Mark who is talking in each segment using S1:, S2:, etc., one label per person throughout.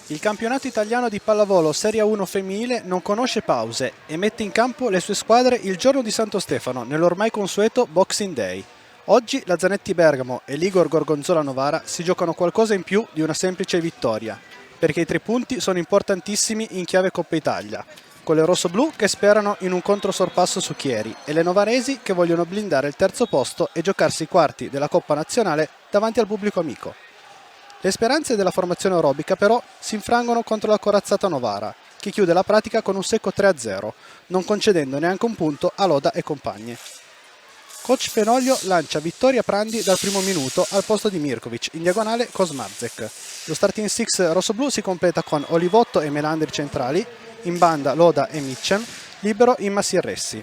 S1: Il campionato italiano di pallavolo Serie 1 femminile non conosce pause e mette in campo le sue squadre il giorno di Santo Stefano, nell'ormai consueto Boxing Day. Oggi la Zanetti Bergamo e l'Igor Gorgonzola Novara si giocano qualcosa in più di una semplice vittoria, perché i 3 punti sono importantissimi in chiave Coppa Italia, con le rossoblù che sperano in un controsorpasso su Chieri e le novaresi che vogliono blindare il terzo posto e giocarsi i quarti della Coppa Nazionale davanti al pubblico amico. Le speranze della formazione aerobica però si infrangono contro la corazzata Novara, che chiude la pratica con un secco 3-0, non concedendo neanche un punto a Loda e compagne. Coach Fenoglio lancia Vittoria Prandi dal primo minuto al posto di Mirkovic, in diagonale Kosmazek. Lo starting six rossoblù si completa con Olivotto e Melandri centrali, in banda Loda e Mitchem, libero Imma Sirressi.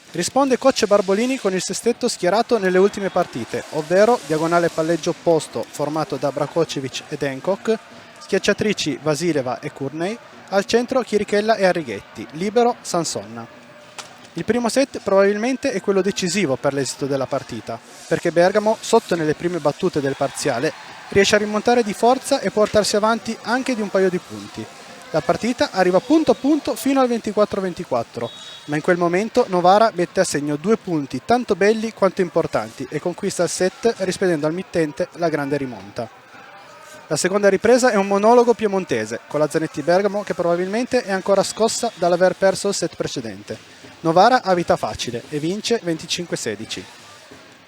S1: Risponde coach Barbolini con il sestetto schierato nelle ultime partite, ovvero diagonale palleggio opposto formato da Brakocevic ed Hancock, schiacciatrici Vasileva e Courney, al centro Chirichella e Arrighetti, libero Sansonna. Il primo set probabilmente è quello decisivo per l'esito della partita, perché Bergamo, sotto nelle prime battute del parziale, riesce a rimontare di forza e portarsi avanti anche di un paio di punti. La partita arriva punto a punto fino al 24-24, ma in quel momento Novara mette a segno 2 punti tanto belli quanto importanti e conquista il set rispedendo al mittente la grande rimonta. La seconda ripresa è un monologo piemontese, con la Zanetti Bergamo che probabilmente è ancora scossa dall'aver perso il set precedente. Novara ha vita facile e vince 25-16.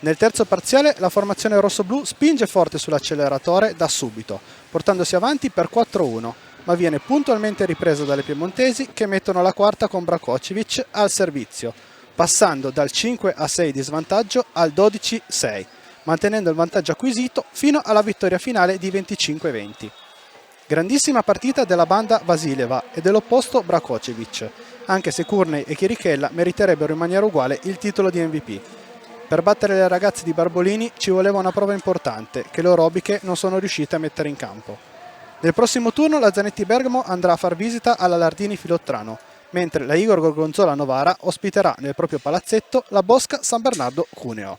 S1: Nel terzo parziale la formazione rossoblù spinge forte sull'acceleratore da subito, portandosi avanti per 4-1, ma viene puntualmente ripresa dalle piemontesi che mettono la quarta con Brakocevic al servizio, passando dal 5-6 di svantaggio al 12-6, mantenendo il vantaggio acquisito fino alla vittoria finale di 25-20. Grandissima partita della banda Vasileva e dell'opposto Brakocevic, anche se Courney e Chirichella meriterebbero in maniera uguale il titolo di MVP. Per battere le ragazze di Barbolini ci voleva una prova importante che le aerobiche non sono riuscite a mettere in campo. Nel prossimo turno la Zanetti Bergamo andrà a far visita alla Lardini Filottrano, mentre la Igor Gorgonzola Novara ospiterà nel proprio palazzetto la Bosca San Bernardo Cuneo.